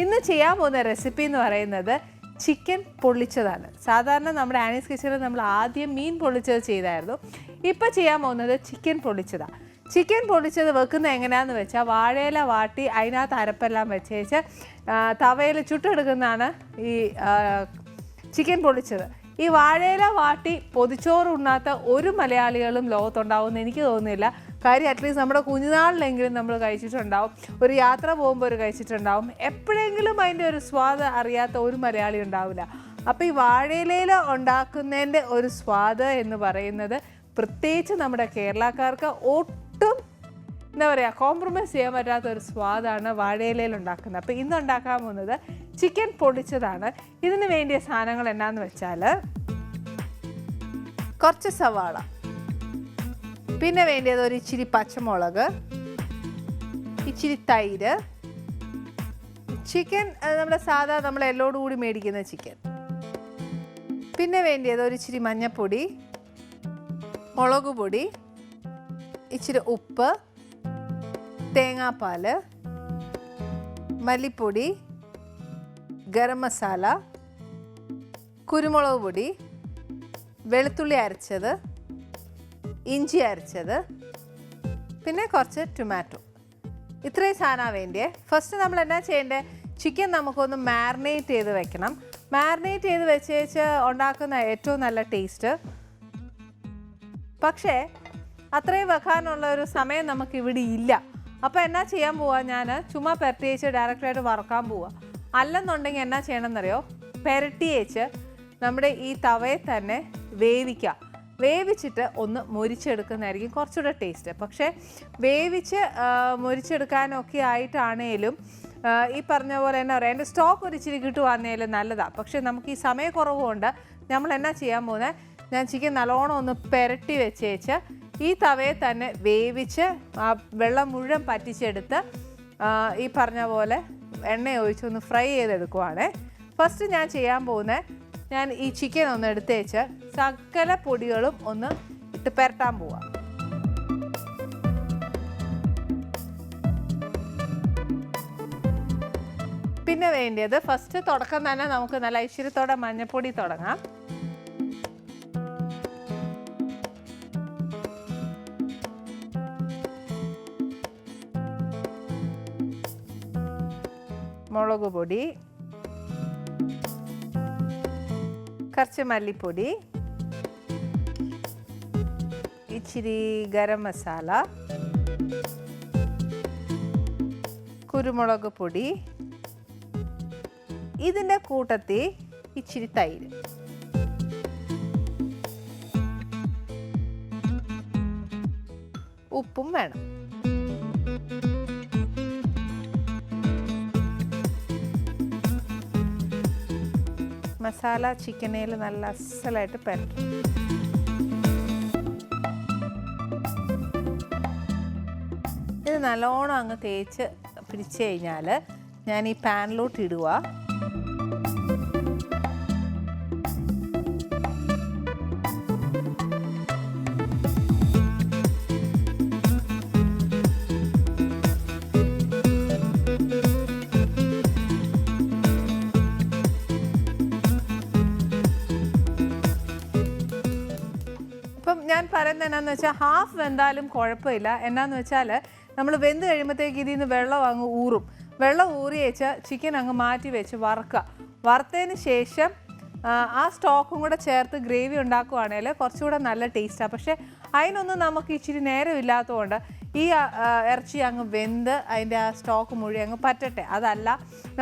ഇന്ന് ചെയ്യാൻ പോകുന്ന റെസിപ്പി എന്ന് പറയുന്നത് ചിക്കൻ പൊള്ളിച്ചതാണ്. സാധാരണ നമ്മുടെ ആനീസ് കിച്ചണിൽ നമ്മൾ ആദ്യം മീൻ പൊള്ളിച്ചത് ചെയ്തായിരുന്നു. ഇപ്പോൾ ചെയ്യാൻ പോകുന്നത് ചിക്കൻ പൊള്ളിച്ചതാണ്. ചിക്കൻ പൊള്ളിച്ചത് വെക്കുന്നത് എങ്ങനെയാണെന്ന് വെച്ചാൽ വാഴയില വാട്ടി അതിനകത്ത് അരപ്പെല്ലാം വെച്ചേച്ച് തവയിൽ ചുട്ടെടുക്കുന്നതാണ് ഈ ചിക്കൻ പൊള്ളിച്ചത്. ഈ വാഴയില വാട്ടി പൊതിച്ചോറ് ഉണ്ണാത്ത ഒരു മലയാളികളും ലോകത്തുണ്ടാവുമെന്ന് എനിക്ക് തോന്നുന്നില്ല. കാര്യം അറ്റ്ലീസ്റ്റ് നമ്മുടെ കുഞ്ഞുനാളിലെങ്കിലും നമ്മൾ കഴിച്ചിട്ടുണ്ടാവും, ഒരു യാത്ര പോകുമ്പോൾ ഒരു കഴിച്ചിട്ടുണ്ടാവും. എപ്പോഴെങ്കിലും അതിൻ്റെ ഒരു സ്വാദ് അറിയാത്ത ഒരു മലയാളി ഉണ്ടാവില്ല. അപ്പോൾ ഈ വാഴയിലയിൽ ഉണ്ടാക്കുന്നതിൻ്റെ ഒരു സ്വാദ് എന്ന് പറയുന്നത് പ്രത്യേകിച്ച് നമ്മുടെ കേരളക്കാർക്ക് ഒട്ടും എന്താ പറയുക കോംപ്രമൈസ് ചെയ്യാൻ പറ്റാത്ത ഒരു സ്വാദാണ് വാഴയിലയിൽ ഉണ്ടാക്കുന്നത്. അപ്പോൾ ഇന്ന് ഉണ്ടാക്കാൻ പോകുന്നത് ചിക്കൻ പൊള്ളിച്ചതാണ്. ഇതിന് വേണ്ടിയ സാധനങ്ങൾ എന്നാന്ന് വെച്ചാൽ കുറച്ച് സവാള, പിന്നെ വേണ്ടിയത് ഒരു ഇച്ചിരി പച്ചമുളക്, ഇച്ചിരി തൈര്, ചിക്കൻ നമ്മുടെ സാധാരണ നമ്മൾ എല്ലോടുകൂടി മേടിക്കുന്ന ചിക്കൻ, പിന്നെ വേണ്ടിയത് ഒരു ഇച്ചിരി മഞ്ഞൾപ്പൊടി, മുളക് പൊടി, ഇച്ചിരി ഉപ്പ്, തേങ്ങാപ്പാൽ, മല്ലിപ്പൊടി, ഗരം മസാല, കുരുമുളക് പൊടി, വെളുത്തുള്ളി അരച്ചത്, ഇഞ്ചി അരച്ചത്, പിന്നെ കുറച്ച് ടൊമാറ്റോ. ഇത്രയും സാധനമാണ് വേണ്ടിയേ. ഫസ്റ്റ് നമ്മൾ എന്നാ ചെയ്യേണ്ടത്, ചിക്കൻ നമുക്കൊന്ന് മാരിനേറ്റ് ചെയ്ത് വെക്കണം. മാരിനേറ്റ് ചെയ്ത് വെച്ച് ഉണ്ടാക്കുന്ന ഏറ്റവും നല്ല ടേസ്റ്റ്. പക്ഷേ അത്രയും വെക്കാനുള്ള ഒരു സമയം നമുക്കിവിടെ ഇല്ല. അപ്പോൾ എന്നാ ചെയ്യാൻ പോവാ, ഞാൻ ചുമ്മാ പെരട്ടിയേച്ച് ഡയറക്റ്റായിട്ട് വറക്കാൻ പോവുക. അല്ലെന്നുണ്ടെങ്കിൽ എന്നാ ചെയ്യണമെന്നറിയോ, പെരട്ടിയേച്ച് നമ്മുടെ ഈ തവയെ തന്നെ വേവിക്കുക. വേവിച്ചിട്ട് ഒന്ന് മൊരിച്ചെടുക്കുന്നതായിരിക്കും കുറച്ചുകൂടെ ടേസ്റ്റ്. പക്ഷേ വേവിച്ച് മൊരിച്ചെടുക്കാനൊക്കെ ആയിട്ടാണേലും ഈ പറഞ്ഞ പോലെ എന്നാ പറയുക, എൻ്റെ സ്റ്റോക്ക് ഒരു ഇച്ചിരി കിട്ടുവാന്നേലും നല്ലതാണ്. പക്ഷേ നമുക്ക് ഈ സമയക്കുറവുകൊണ്ട് നമ്മൾ എന്നാ ചെയ്യാൻ പോകുന്നത്, ഞാൻ ചിക്കൻ നല്ലോണം ഒന്ന് പെരട്ടി വെച്ചേച്ച് ഈ തവയെ തന്നെ വേവിച്ച് ആ വെള്ളം മുഴുവൻ പറ്റിച്ചെടുത്ത് ഈ പറഞ്ഞ പോലെ എണ്ണ ഒഴിച്ചൊന്ന് ഫ്രൈ ചെയ്തെടുക്കുവാണ്. ഫസ്റ്റ് ഞാൻ ചെയ്യാൻ പോകുന്നത്, ഞാൻ ഈ ചിക്കൻ ഒന്ന് എടുത്തേച്ച് സകല പൊടികളും ഒന്ന് ഇട്ട് പെരട്ടാൻ പോവാം. പിന്നെ വേണ്ടിയത് ഫസ്റ്റ് തുടക്കം തന്നെ നമുക്ക് നല്ല ഐശ്വര്യത്തോടെ മഞ്ഞൾപ്പൊടി തുടങ്ങാം. മുളക് പൊടി, കുറച്ച് മല്ലിപ്പൊടി, ഇച്ചിരി ഗരം മസാല, കുരുമുളക് പൊടി, ഇതിൻ്റെ കൂട്ടത്തിൽ ഇച്ചിരി തൈര്, ഉപ്പും വേണം. മസാല ചിക്കനേൽ നല്ല അസലായിട്ട് പെരട്ടും. ഇത് നല്ലോണം അങ്ങ് തേച്ച് പിടിച്ച് കഴിഞ്ഞാൽ ഞാൻ ഈ പാനിലോട്ട് ഇടുക. ഞാൻ പറയുന്നത് എന്നാന്ന് വെച്ചാൽ ഹാഫ് വെന്താലും കുഴപ്പമില്ല. എന്നാന്ന് വെച്ചാൽ നമ്മൾ വെന്ത് കഴിയുമ്പോഴത്തേക്ക് ഇതിൽ നിന്ന് വെള്ളം അങ്ങ് ഊറും. വെള്ളം ഊറി വെച്ച് ചിക്കൻ അങ്ങ് മാറ്റി വെച്ച് വറുക്കുക. വറുത്തതിന് ശേഷം ആ സ്റ്റോക്കും കൂടെ ചേർത്ത് ഗ്രേവി ഉണ്ടാക്കുകയാണെങ്കിൽ കുറച്ചുകൂടെ നല്ല ടേസ്റ്റാണ്. പക്ഷേ അതിനൊന്നും നമുക്ക് ഇച്ചിരി നേരമില്ലാത്തതുകൊണ്ട് ഈ ഇറച്ചി അങ്ങ് വെന്ത് അതിൻ്റെ ആ സ്റ്റോക്ക് മുഴുവൻ അങ്ങ് പറ്റട്ടെ. അതല്ല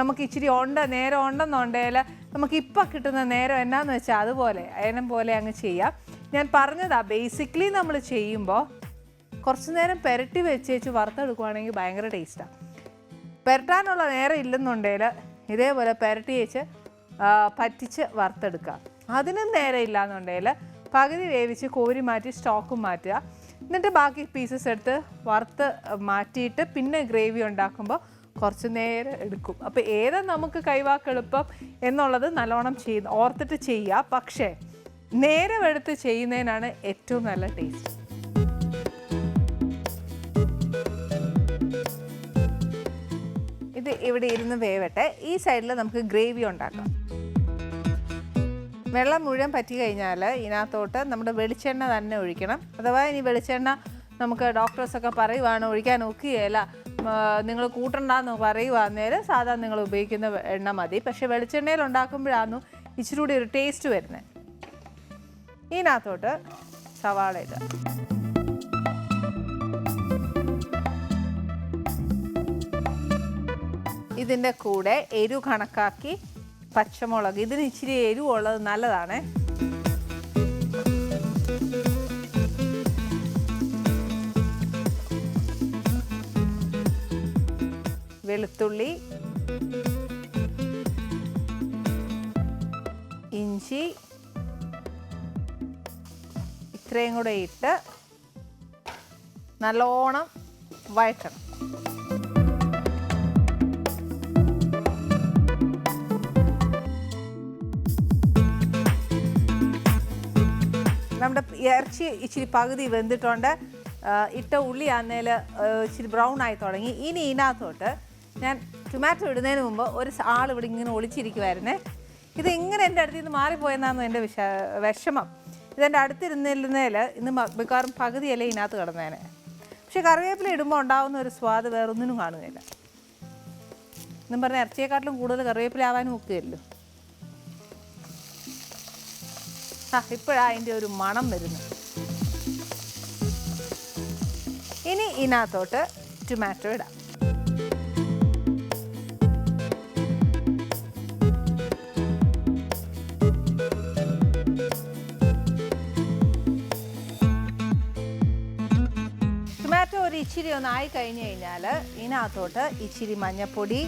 നമുക്ക് ഇച്ചിരി നേരം ഉണ്ടെന്നുണ്ടെങ്കിൽ നമുക്കിപ്പോൾ കിട്ടുന്ന നേരം എന്നാന്ന് വെച്ചാൽ അതുപോലെ അതിനും പോലെ അങ്ങ് ചെയ്യാം. ഞാൻ പറഞ്ഞതാ, ബേസിക്കലി നമ്മൾ ചെയ്യുമ്പോൾ കുറച്ച് നേരം പെരട്ടി വെച്ചേച്ച് വറുത്തെടുക്കുകയാണെങ്കിൽ ഭയങ്കര ടേസ്റ്റാണ്. പെരട്ടാനുള്ള നേരം ഇല്ലെന്നുണ്ടെങ്കിൽ ഇതേപോലെ പെരട്ടി വെച്ച് പറ്റിച്ച് വറുത്തെടുക്കുക. അതിനും നേരം ഇല്ലയെന്നുണ്ടെങ്കിൽ പകുതി വേവിച്ച് കോരി മാറ്റി സ്റ്റോക്കും മാറ്റുക. എന്നിട്ട് ബാക്കി പീസസ് എടുത്ത് വറുത്ത് മാറ്റിയിട്ട് പിന്നെ ഗ്രേവി ഉണ്ടാക്കുമ്പോൾ കുറച്ച് നേരം എടുക്കും. അപ്പോൾ ഏതാ നമുക്ക് കൈവാക്കെളുപ്പം എന്നുള്ളത് നല്ലോണം ഓർത്തിട്ട് ചെയ്യുക. പക്ഷേ നേരം എടുത്ത് ചെയ്യുന്നതിനാണ് ഏറ്റവും നല്ല ടേസ്റ്റ്. ഇത് ഇവിടെ ഇരുന്ന് വേവട്ടെ. ഈ സൈഡിൽ നമുക്ക് ഗ്രേവി ഉണ്ടാക്കാം. വെള്ളം മുഴുവൻ പറ്റി കഴിഞ്ഞാൽ ഇതിനകത്തോട്ട് നമ്മുടെ വെളിച്ചെണ്ണ തന്നെ ഒഴിക്കണം. അഥവാ ഇനി വെളിച്ചെണ്ണ നമുക്ക് ഡോക്ടേഴ്സൊക്കെ പറയുവാണ് ഒഴിക്കാൻ ഒക്കുകയില്ല, നിങ്ങൾ കൂട്ടണ്ടെന്ന് പറയുവാന്നേരം സാധാരണ നിങ്ങൾ ഉപയോഗിക്കുന്ന എണ്ണ മതി. പക്ഷേ വെളിച്ചെണ്ണയിൽ ഉണ്ടാക്കുമ്പോഴാണ് ഇച്ചിരി കൂടി ഒരു ടേസ്റ്റ് വരുന്നത്. ഇതിനകത്തോട്ട് സവാള ഇടുക. ഇതിൻ്റെ കൂടെ എരിവ് കണക്കാക്കി പച്ചമുളക്, ഇതിന് ഇച്ചിരി എരിവുള്ളത് നല്ലതാണ്. വെളുത്തുള്ളി, ഇഞ്ചി ഇത്രയും കൂടെ ഇട്ട് നല്ലോണം വഴറ്റണം. നമ്മുടെ ഇറച്ചി ഇച്ചിരി പകുതി വെന്തിട്ടുണ്ട്. ഇട്ട ഉള്ളി ആന്നേൽ ഇച്ചിരി ബ്രൗൺ ആയി തുടങ്ങി. ഇനി ഇതിനകത്തോട്ട് ഞാൻ ടൊമാറ്റോ ഇടുന്നതിന് മുമ്പ് ഒരു ആളിവിടെ ഇങ്ങനെ ഒളിച്ചിരിക്കുമായിരുന്നേ. ഇത് ഇങ്ങനെ എൻ്റെ അടുത്ത് നിന്ന് മാറിപ്പോയെന്നാണ് എൻ്റെ വിഷമം. ഇതെൻ്റെ അടുത്തിരുന്നിരുന്നതിൽ ഇന്ന് മിക്കവാറും പകുതിയല്ലേ ഇതിനകത്ത് കിടന്നേനെ. പക്ഷെ കറിവേപ്പില ഇടുമ്പോൾ ഉണ്ടാകുന്ന ഒരു സ്വാദ് വേറൊന്നിനും കാണുകയില്ല. എന്നും പറഞ്ഞാൽ ഇറച്ചിയെക്കാട്ടിലും കൂടുതൽ കറിവേപ്പില ആവാനും ഒക്കെയല്ലോ. ഇപ്പോഴാണ് അതിൻ്റെ ഒരു മണം വരുന്നത്. ഇനി ഇതിനകത്തോട്ട് ടൊമാറ്റോ ഇടാം. ടൊമാറ്റോ ഒരു ഇച്ചിരി ഒന്ന് ആയി കഴിഞ്ഞ് കഴിഞ്ഞാൽ ഇതിനകത്തോട്ട് ഇച്ചിരി മഞ്ഞൾപ്പൊടി,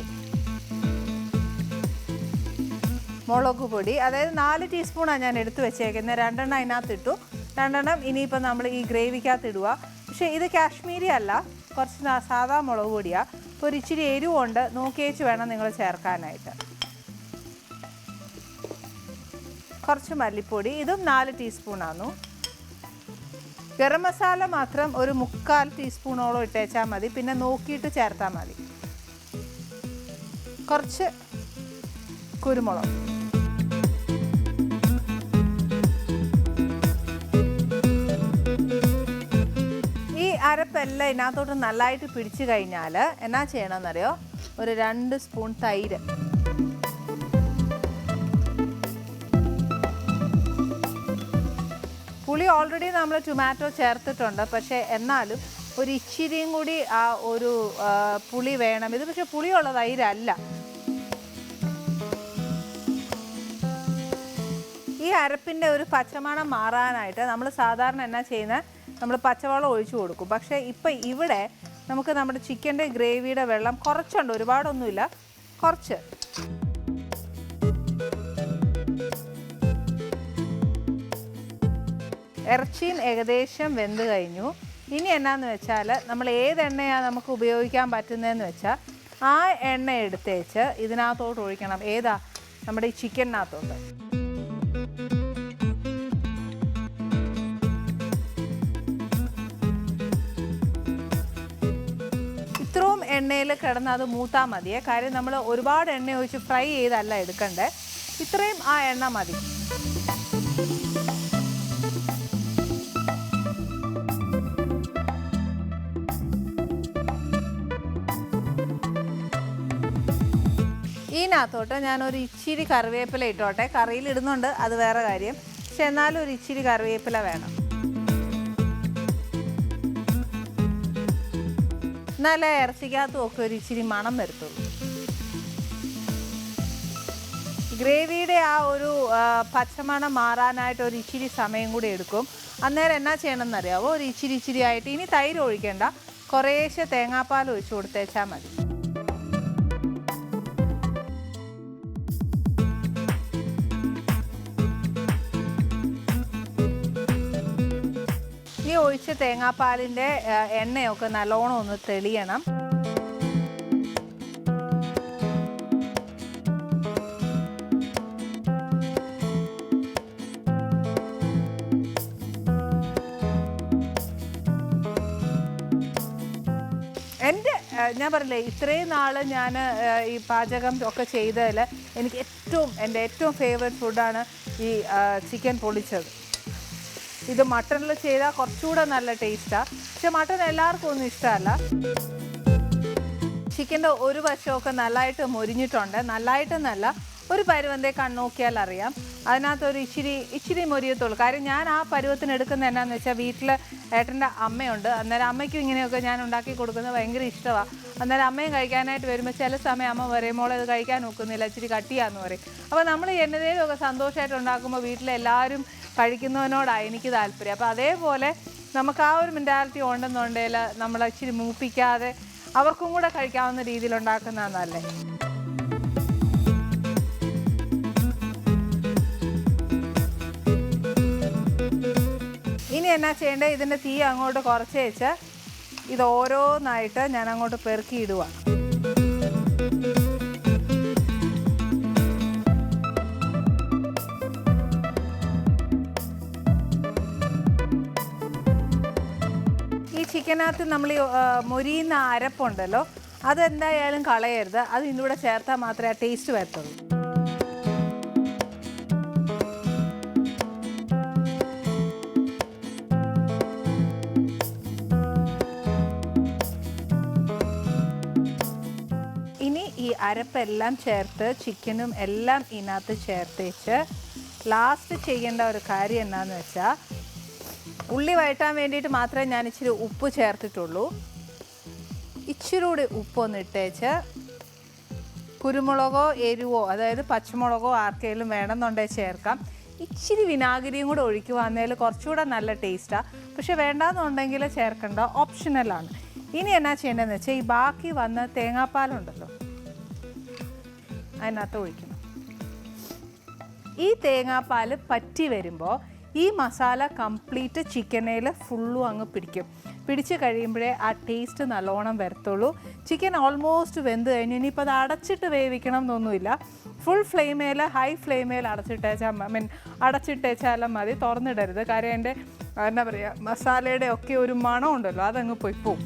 മുളക് പൊടി, അതായത് 4 ടീസ്പൂണാണ് ഞാൻ എടുത്ത് വെച്ചേക്കുന്നത്. 2 എണ്ണം അതിനകത്ത് ഇട്ടു. 2 എണ്ണം ഇനിയിപ്പോൾ നമ്മൾ ഈ ഗ്രേവിക്കകത്ത് ഇടുക. പക്ഷേ ഇത് കാശ്മീരി അല്ല, കുറച്ച് സാധാ മുളക് പൊടിയാണ്. അപ്പോൾ ഒരു ഇച്ചിരി എരിവുണ്ട്, നോക്കിയേച്ച് വേണം നിങ്ങൾ ചേർക്കാനായിട്ട്. കുറച്ച് മല്ലിപ്പൊടി, ഇതും 4 ടീസ്പൂണാണ്. ഗരം മസാല മാത്രം ഒരു 3/4 ടീസ്പൂണോളം ഇട്ടേച്ചാൽ മതി, പിന്നെ നോക്കിയിട്ട് ചേർത്താൽ മതി. കുറച്ച് കുരുമുളക്, ഈ അരപ്പെല്ലാം ഇതിനകത്തോട്ട് നല്ലതായിട്ട് പിടിച്ചു കഴിഞ്ഞാൽ എന്നാ ചെയ്യണമെന്നറിയോ, ഒരു 2 സ്പൂൺ തൈര്. പുളി ഓൾറെഡി നമ്മൾ ടൊമാറ്റോ ചേർത്തിട്ടുണ്ട്, പക്ഷേ എന്നാലും ഒരു ഇച്ചിരിയും കൂടി ആ ഒരു പുളി വേണം. ഇത് പക്ഷേ പുളിയുള്ള തൈരല്ല. ഈ അരപ്പിൻ്റെ ഒരു പച്ചമണം മാറാനായിട്ട് നമ്മൾ സാധാരണ എന്നാ ചെയ്യുന്നത്, നമ്മൾ പച്ചവെള്ളം ഒഴിച്ചു കൊടുക്കും. പക്ഷേ ഇപ്പം ഇവിടെ നമുക്ക് നമ്മുടെ ചിക്കൻ്റെ ഗ്രേവിയുടെ വെള്ളം കുറച്ചുണ്ട്, ഒരുപാടൊന്നുമില്ല, കുറച്ച്. ഇറച്ചിയും ഏകദേശം വെന്ത് കഴിഞ്ഞു. ഇനി എന്നാന്ന് വെച്ചാൽ നമ്മൾ ഏത് എണ്ണയാണ് നമുക്ക് ഉപയോഗിക്കാൻ പറ്റുന്നതെന്ന് വെച്ചാൽ ആ എണ്ണ എടുത്തേച്ച് ഇതിനകത്തോട്ട് ഒഴിക്കണം. ഏതാ? നമ്മുടെ ഈ ചിക്കനകത്തോട്ട്. ഇത്രയും എണ്ണയിൽ കിടന്ന് അത് മൂത്താൽ മതിയേ. കാര്യം നമ്മൾ ഒരുപാട് എണ്ണ ഒഴിച്ച് ഫ്രൈ ചെയ്തല്ല എടുക്കണ്ടേ, ഇത്രയും ആ എണ്ണ മതി. ഇതിനകത്തോട്ട് ഞാനൊരു ഇച്ചിരി കറിവേപ്പില ഇട്ടോട്ടെ. കറിയിൽ ഇടുന്നുണ്ട്, അത് വേറെ കാര്യം. പക്ഷെ എന്നാലും ഒരു ഇച്ചിരി കറിവേപ്പില വേണം, എന്നാലേ ഇറച്ചിക്കകത്തും ഒക്കെ ഒരു ഇച്ചിരി മണം വരത്തുള്ളൂ. ഗ്രേവിയുടെ ആ ഒരു പച്ചമണം മാറാനായിട്ട് ഒരു ഇച്ചിരി സമയം കൂടി എടുക്കും. അന്നേരം എന്നാ ചെയ്യണമെന്നറിയാവോ, ഒരു ഇച്ചിരി ആയിട്ട് ഇനി തൈര് ഒഴിക്കേണ്ട, കുറേശ്ശെ തേങ്ങാപ്പാൽ ഒഴിച്ച് കൊടുത്തേച്ചാൽ മതി. ഈ ഒഴിച്ച തേങ്ങാപ്പാലിൻ്റെ എണ്ണയൊക്കെ നല്ലോണം ഒന്ന് തെളിയണം. എൻ്റെ ഞാൻ പറഞ്ഞില്ലേ ഇത്രയും നാൾ ഞാൻ ഈ പാചകം ഒക്കെ ചെയ്തതിൽ എനിക്ക് എൻ്റെ ഏറ്റവും ഫേവറേറ്റ് ഫുഡാണ് ഈ ചിക്കൻ പൊള്ളിച്ചത്. ഇത് മട്ടണിൽ ചെയ്താൽ കുറച്ചുകൂടെ നല്ല ടേസ്റ്റാണ്. പക്ഷെ മട്ടൺ എല്ലാവർക്കും ഒന്നും ഇഷ്ടമല്ല. ചിക്കൻ്റെ ഒരു വശമൊക്കെ നല്ലതായിട്ട് മൊരിഞ്ഞിട്ടുണ്ട്. നല്ലതായിട്ടെന്നല്ല, ഒരു പരുവന്തേ കണ്ണോക്കിയാൽ അറിയാം. അതിനകത്തൊരു ഇച്ചിരി മൊരിയത്തുള്ളൂ. കാര്യം ഞാൻ ആ പരുവത്തിന് എടുക്കുന്നത് എന്നാന്ന് വെച്ചാൽ വീട്ടിൽ ഏട്ടൻ്റെ അമ്മയുണ്ട്. അന്നേരം അമ്മയ്ക്കും ഇങ്ങനെയൊക്കെ ഞാൻ ഉണ്ടാക്കി കൊടുക്കുന്നത് ഭയങ്കര ഇഷ്ടമാണ്. അന്നേരം അമ്മയും കഴിക്കാനായിട്ട് വരുമ്പോൾ ചില സമയം അമ്മ പറയും മോളെ ഇത് കഴിക്കാൻ നോക്കുന്നില്ല, ഇച്ചിരി കട്ടിയാന്ന് പറയും. അപ്പോൾ നമ്മൾ എന്നതേലുമൊക്കെ സന്തോഷമായിട്ട് ഉണ്ടാക്കുമ്പോൾ വീട്ടിലെല്ലാവരും കഴിക്കുന്നതിനോടാണ് എനിക്ക് താല്പര്യം. അപ്പോൾ അതേപോലെ നമുക്ക് ആ ഒരു മെൻറ്റാലിറ്റി ഉണ്ടെന്നുണ്ടെങ്കിൽ നമ്മൾ ഇച്ചിരി മൂപ്പിക്കാതെ അവർക്കും കൂടെ കഴിക്കാവുന്ന രീതിയിൽ ഉണ്ടാക്കുന്നതാണ് നല്ലത്. ഇനി എന്നാ ചെയ്യേണ്ടത്, ഇതിൻ്റെ തീ അങ്ങോട്ട് കുറച്ച് വെച്ച് ഇത് ഓരോന്നായിട്ട് ഞാൻ അങ്ങോട്ട് പെറുക്കിയിടുക. ഈ ചിക്കനകത്ത് നമ്മൾ മൊരിയുന്ന അരപ്പുണ്ടല്ലോ, അതെന്തായാലും കളയരുത്. അത് ഇതിൻ്റെ കൂടെ ചേർത്താൽ മാത്രമേ ആ ടേസ്റ്റ് വരത്തുള്ളൂ. ഇനി ഈ അരപ്പെല്ലാം ചേർത്ത് ചിക്കനും എല്ലാം ഇതിനകത്ത് ചേർത്തേച്ച് ലാസ്റ്റ് ചെയ്യേണ്ട ഒരു കാര്യം എന്താണെന്ന് വെച്ചാൽ, ഉള്ളി വഴറ്റാൻ വേണ്ടിയിട്ട് മാത്രമേ ഞാൻ ഇച്ചിരി ഉപ്പ് ചേർത്തിട്ടുള്ളൂ. ഇച്ചിരി കൂടി ഉപ്പൊന്ന് ഇട്ടേച്ച് കുരുമുളകോ എരിവോ, അതായത് പച്ചമുളകോ ആർക്കെങ്കിലും വേണമെന്നുണ്ടെങ്കിൽ ചേർക്കാം. ഇച്ചിരി വിനാഗിരിയും കൂടെ ഒഴിക്കുവാന്നേൽ കുറച്ചുകൂടെ നല്ല ടേസ്റ്റാണ്. പക്ഷെ വേണ്ടാന്നുണ്ടെങ്കിൽ ചേർക്കേണ്ട, ഓപ്ഷണലാണ്. ഇനി എന്നാ ചെയ്യേണ്ടതെന്ന് വെച്ചാൽ ഈ ബാക്കി വന്ന തേങ്ങാപ്പാലുണ്ടല്ലോ അതിനകത്ത് ഒഴിക്കണം. ഈ തേങ്ങാപ്പാൽ പറ്റി വരുമ്പോൾ ഈ മസാല കംപ്ലീറ്റ് ചിക്കനേൽ ഫുള്ളും അങ്ങ് പിടിച്ച് കഴിയുമ്പോഴേ ആ ടേസ്റ്റ് നല്ലോണം വരത്തുള്ളൂ. ചിക്കൻ ഓൾമോസ്റ്റ് വെന്ത് കഴിഞ്ഞു. ഇനിയിപ്പോൾ അത് അടച്ചിട്ട് വേവിക്കണം എന്നൊന്നുമില്ല. ഫുൾ ഫ്ലെയിമേൽ ഹൈ ഫ്ലെയിമേൽ അടച്ചിട്ടേച്ചാലും മതി, തുറന്നിടരുത്. കാര്യം എൻ്റെ എന്താ പറയുക മസാലയുടെ ഒക്കെ ഒരു മണം ഉണ്ടല്ലോ, അതങ്ങ് പോവും.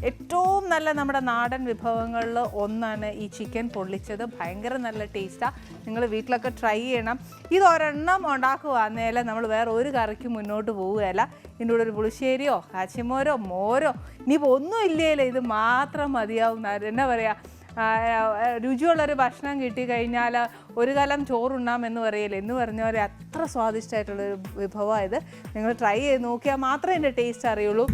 ഏറ്റവും നല്ല നമ്മുടെ നാടൻ വിഭവങ്ങളിൽ ഒന്നാണ് ഈ ചിക്കൻ പൊള്ളിച്ചത്. ഭയങ്കര നല്ല ടേസ്റ്റാണ്. നിങ്ങൾ വീട്ടിലൊക്കെ ട്രൈ ചെയ്യണം. ഇതൊരെണ്ണം ഉണ്ടാക്കുവാന്നേൽ നമ്മൾ വേറെ ഒരു കറിക്ക് മുന്നോട്ട് പോവുകയല്ല. ഇതിൻ്റെ കൂടെ ഒരു പുളിശ്ശേരിയോ കാച്ചിമോരോ മോരോ ഇനിയിപ്പോൾ ഒന്നും ഇല്ലേലേ ഇത് മാത്രം മതിയാവും. എന്നാ പറയുക, രുചിയുള്ളൊരു ഭക്ഷണം കിട്ടിക്കഴിഞ്ഞാൽ ഒരു കലം ചോറുണ്ണാമെന്ന് പറയില്ല എന്ന് പറഞ്ഞ പോലെ അത്ര സ്വാദിഷ്ടമായിട്ടുള്ളൊരു വിഭവമാണ് ഇത്. നിങ്ങൾ ട്രൈ ചെയ്ത് നോക്കിയാൽ മാത്രമേ ഇതിൻ്റെ ടേസ്റ്റ് അറിയുള്ളൂ.